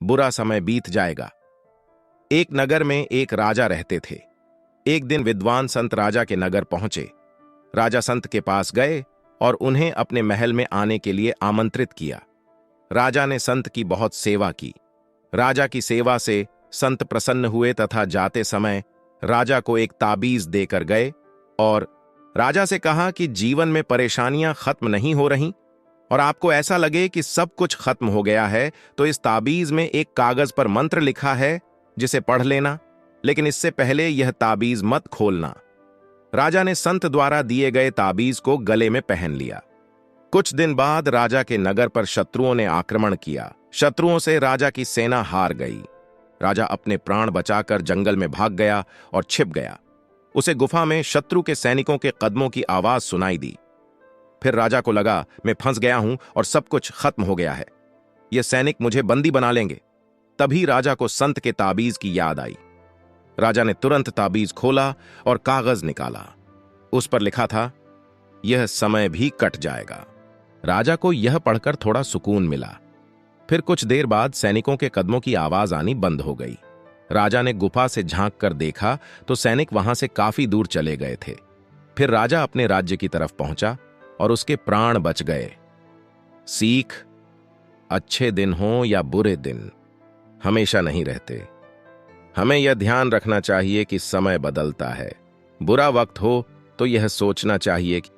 बुरा समय बीत जाएगा। एक नगर में एक राजा रहते थे। एक दिन विद्वान संत राजा के नगर पहुंचे। राजा संत के पास गए और उन्हें अपने महल में आने के लिए आमंत्रित किया। राजा ने संत की बहुत सेवा की। राजा की सेवा से संत प्रसन्न हुए तथा जाते समय राजा को एक ताबीज देकर गए और राजा से कहा कि जीवन में परेशानियां खत्म नहीं हो रहीं और आपको ऐसा लगे कि सब कुछ खत्म हो गया है तो इस ताबीज में एक कागज पर मंत्र लिखा है, जिसे पढ़ लेना, लेकिन इससे पहले यह ताबीज मत खोलना। राजा ने संत द्वारा दिए गए ताबीज को गले में पहन लिया। कुछ दिन बाद राजा के नगर पर शत्रुओं ने आक्रमण किया। शत्रुओं से राजा की सेना हार गई। राजा अपने प्राण बचाकर जंगल में भाग गया और छिप गया। उसे गुफा में शत्रु के सैनिकों के कदमों की आवाज सुनाई दी। फिर राजा को लगा, मैं फंस गया हूं और सब कुछ खत्म हो गया है, ये सैनिक मुझे बंदी बना लेंगे। तभी राजा को संत के ताबीज की याद आई। राजा ने तुरंत ताबीज खोला और कागज निकाला। उस पर लिखा था, यह समय भी कट जाएगा। राजा को यह पढ़कर थोड़ा सुकून मिला। फिर कुछ देर बाद सैनिकों के कदमों की आवाज आनी बंद हो गई। राजा ने गुफा से झांक कर देखा तो सैनिक वहां से काफी दूर चले गए थे। फिर राजा अपने राज्य की तरफ पहुंचा और उसके प्राण बच गए। सीख, अच्छे दिन हो या बुरे दिन, हमेशा नहीं रहते। हमें यह ध्यान रखना चाहिए कि समय बदलता है। बुरा वक्त हो तो यह सोचना चाहिए कि